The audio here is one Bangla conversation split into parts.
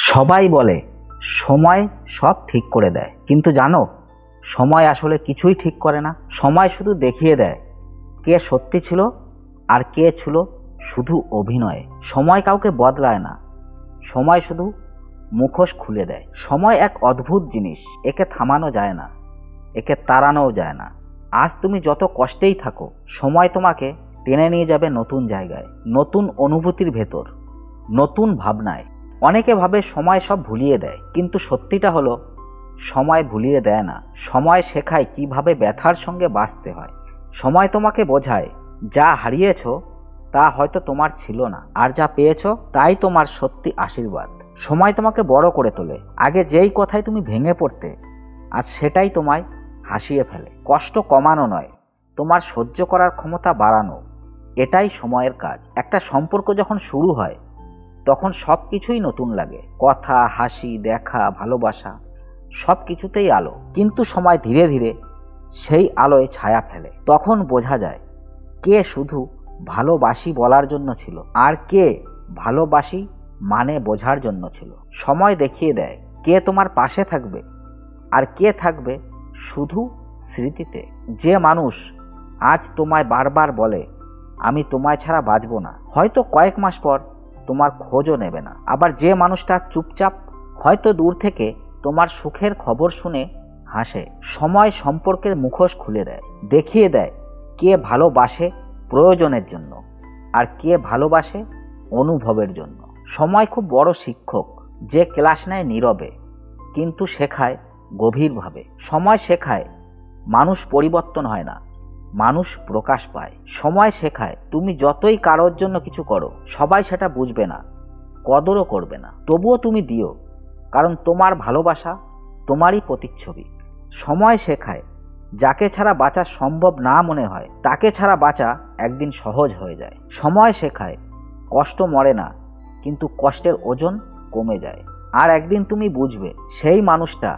সবাই বলে সময় সব ঠিক করে দেয়, কিন্তু জানো সময় আসলে কিছুই ঠিক করে না। সময় শুধু দেখিয়ে দেয় কে সত্যি ছিল আর কে ছিল শুধু অভিনয়ে। সময় কাউকে বদলায় না, সময় শুধু মুখোশ খুলে দেয়। সময় এক অদ্ভুত জিনিস, একে থামানো যায় না, একে তাড়ানোও যায় না। আজ তুমি যত কষ্টেই থাকো, সময় তোমাকে টেনে নিয়ে যাবে নতুন জায়গায়, নতুন অনুভূতির ভেতর, নতুন ভাবনায়। অনেকে ভাবে সময় সব ভুলিয়ে দেয়, কিন্তু সত্যিটা হলো সময় ভুলিয়ে দেয় না। সময় শেখায় কিভাবে ব্যথার সঙ্গে বাঁচতে হয়। সময় তোমাকে বোঝায় যা হারিয়েছ তা হয়তো তোমার ছিল না, আর যা পেয়েছ তাই তোমার সত্যি আশীর্বাদ। সময় তোমাকে বড় করে তোলে। আগে যেই কথায় তুমি ভেঙে পড়তে, আজ সেটাই তোমায় হাসিয়ে ফেলে। কষ্ট কমানো নয়, তোমার সহ্য করার ক্ষমতা বাড়ানো, এটাই সময়ের কাজ। একটা সম্পর্ক যখন শুরু হয় তখন সব কিছুই নতুন লাগে, কথা, হাসি, দেখা, ভালোবাসা, সব কিছুতেই আলো। কিন্তু সময় ধীরে ধীরে সেই আলোয় ছায়া ফেলে। তখন বোঝা যায় কে শুধু ভালোবাসি বলার জন্য ছিল, আর কে ভালোবাসি মানে বোঝার জন্য ছিল। সময় দেখিয়ে দেয় কে তোমার পাশে থাকবে আর কে থাকবে শুধু স্মৃতিতে। যে মানুষ আজ তোমায় বারবার বলে আমি তোমায় ছাড়া বাঁচব না, হয়তো কয়েক মাস পর তোমার খোঁজও নেবে না। আবার যে মানুষটা চুপচাপ, হয়তো দূর থেকে তোমার সুখের খবর শুনে হাসে। সময় সম্পর্কের মুখোশ খুলে দেয়, দেখিয়ে দেয় কে ভালোবাসে প্রয়োজনের জন্য আর কে ভালোবাসে অনুভবের জন্য। সময় খুব বড় শিক্ষক, যে ক্লাস নেয় নীরবে কিন্তু শেখায় গভীরভাবে। সময় শেখায় মানুষ পরিবর্তন হয় না, মানুষ প্রকাশ পায়। সময় শেখায় তুমি যতই কারোর জন্য কিছু করো, সবাই সেটা বুঝবে না, কদরও করবে না, তবুও তুমি দিও, কারণ তোমার ভালোবাসা তোমারই প্রতিচ্ছবি। সময় শেখায় যাকে ছাড়া বাঁচা সম্ভব না মনে হয়, তাকে ছাড়া বাঁচা একদিন সহজ হয়ে যায়। সময় শেখায় কষ্ট মরে না, কিন্তু কষ্টের ওজন কমে যায়। আর একদিন তুমি বুঝবে সেই মানুষটা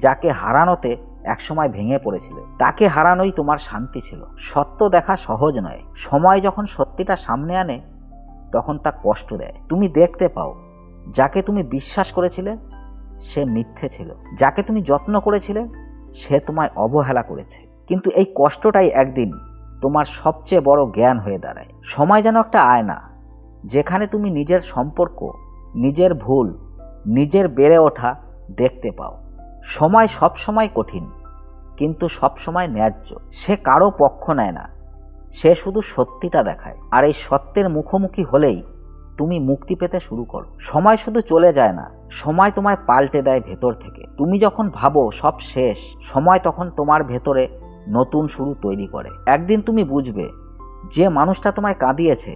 যাকে হারানোতে একসময় ভেঙে পড়েছিলে, তাকে হারানোই তোমার শান্তি ছিল। সত্য দেখা সহজ নয়, সময় যখন সত্যিটা সামনে আনে তখন তা কষ্ট দেয়। তুমি দেখতে পাও যাকে তুমি বিশ্বাস করেছিলে সে মিথ্যে ছিল, যাকে তুমি যত্ন করেছিলে সে তোমায় অবহেলা করেছে। কিন্তু এই কষ্টটাই একদিন তোমার সবচেয়ে বড় জ্ঞান হয়ে দাঁড়ায়। সময় যেন একটা আয়না, যেখানে তুমি নিজের সম্পর্ক, নিজের ভুল, নিজের বেড়ে ওঠা দেখতে পাও। সময় সবসময় কঠিন, কিন্তু সবসময় ন্যায্য। সে কারো পক্ষ নেয় না, সে শুধু সত্যিটা দেখায়। আর এই সত্যের মুখোমুখি হলেই তুমি মুক্তি পেতে শুরু করো। সময় শুধু চলে যায় না, সময় তোমায় পাল্টে দেয় ভেতর থেকে। তুমি যখন ভাবো সব শেষ, সময় তখন তোমার ভেতরে নতুন শুরু তৈরি করে। একদিন তুমি বুঝবে যে মানুষটা তোমায় কাঁদিয়েছে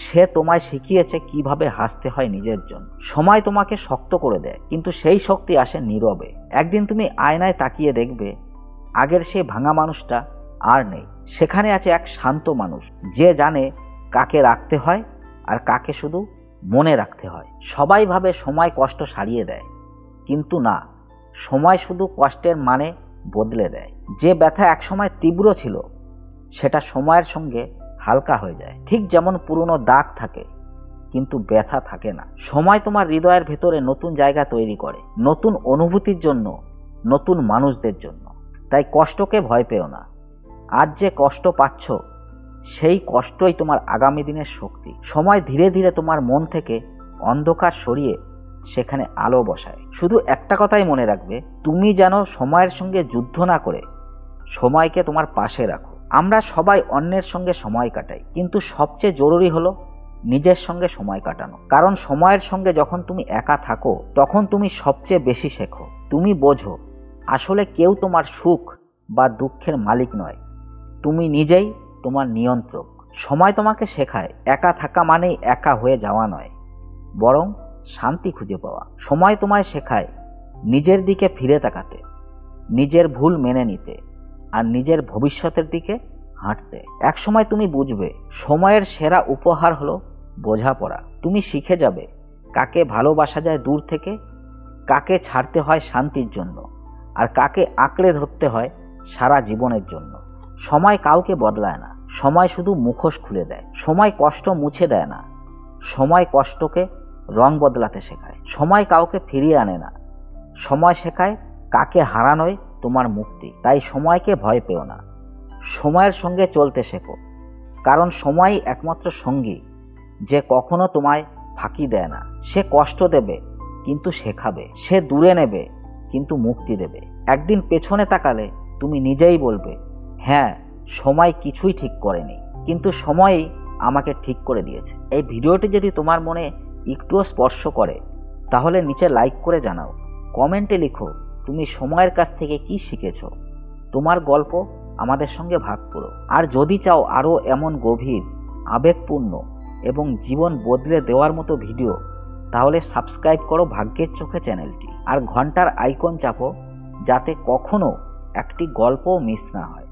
সে তোমায় শিখিয়েছে কিভাবে হাসতে হয় নিজের জন্য। সময় তোমাকে শক্ত করে দেয়, কিন্তু সেই শক্তি আসে নীরবে। একদিন তুমি আয়নায় তাকিয়ে দেখবে আগের সেই ভাঙা মানুষটা আর নেই, সেখানে আছে এক শান্ত মানুষ, যে জানে কাকে রাখতে হয় আর কাকে শুধু মনে রাখতে হয়। সবাই ভাবে সময় কষ্ট সারিয়ে দেয়, কিন্তু না, সময় শুধু কষ্টের মানে বদলে দেয়। যে ব্যথা একসময় তীব্র ছিল সেটা সময়ের সঙ্গে হালকা হয়ে যায়। ঠিক যেমন পুরনো দাগ থাকে কিন্তু ব্যথা থাকে না। সময় তোমার হৃদয়ের ভেতরে নতুন জায়গা তৈরি করে, নতুন অনুভূতির জন্য, নতুন মানুষদের জন্য। তাই কষ্টকে ভয় পেও না। আজ যে কষ্ট পাচ্ছ সেই কষ্টই তোমার আগামী দিনের শক্তি। সময় ধীরে ধীরে তোমার মন থেকে অন্ধকার সরিয়ে সেখানে আলো বসায়। শুধু একটা কথাই মনে রাখবে, তুমি যেন সময়ের সঙ্গে যুদ্ধ না করে সময়কে তোমার পাশে রাখো। আমরা সবাই অন্যের সঙ্গে সময় কাটাই, কিন্তু সবচেয়ে জরুরি হলো নিজের সঙ্গে সময় কাটানো। কারণ সময়ের সঙ্গে যখন তুমি একা থাকো তখন তুমি সবচেয়ে বেশি শেখো। তুমি বোঝো আসলে কেউ তোমার সুখ বা দুঃখের মালিক নয়, তুমি নিজেই তোমার নিয়ন্ত্রক। সময় তোমাকে শেখায় একা থাকা মানেই একা হয়ে যাওয়া নয়, বরং শান্তি খুঁজে পাওয়া। সময় তোমায় শেখায় নিজের দিকে ফিরে তাকাতে, নিজের ভুল মেনে নিতে আর নিজের ভবিষ্যতের দিকে হাঁটতে। একসময় তুমি বুঝবে সময়ের সেরা উপহার হলো বোঝাপড়া। তুমি শিখে যাবে কাকে ভালোবাসা যায় দূর থেকে, কাকে ছাড়তে হয় শান্তির জন্য, আর কাকে আঁকড়ে ধরতে হয় সারা জীবনের জন্য। সময় কাউকে বদলায় না, সময় শুধু মুখোশ খুলে দেয়। সময় কষ্ট মুছে দেয় না, সময় কষ্টকে রং বদলাতে শেখায়। সময় কাউকে ফিরিয়ে আনে না, সময় শেখায় কাকে হারানোই তোমার মুক্তি। তাই সময়কে ভয় পেও না, সময়ের সঙ্গে চলতে শেখো, কারণ সময়ই একমাত্র সঙ্গী যে কখনো তোমায় ফাঁকি দেয় না। সে কষ্ট দেবে কিন্তু শেখাবে, সে দূরে নেবে কিন্তু মুক্তি দেবে। একদিন পেছনে তাকালে তুমি নিজেই বলবে, হ্যাঁ, সময় কিছুই ঠিক করেনি, কিন্তু সময়ই আমাকে ঠিক করে দিয়েছে। এই ভিডিওটি যদি তোমার মনে একটুও স্পর্শ করে তাহলে নিচে লাইক করে জানাও, কমেন্টে লিখো তুমি সময়ের কাছ থেকে কি শিখেছো। তোমার গল্প আমাদের সঙ্গে ভাগ করো। আর যদি চাও আরও এমন গভীর, আবেগপূর্ণ এবং জীবন বদলে দেওয়ার মতো ভিডিও, তাহলে সাবস্ক্রাইব করো ভাগ্যের চোখে চ্যানেলটি আর ঘন্টার আইকন চাপো, যাতে কখনো একটি গল্পও মিস না হয়।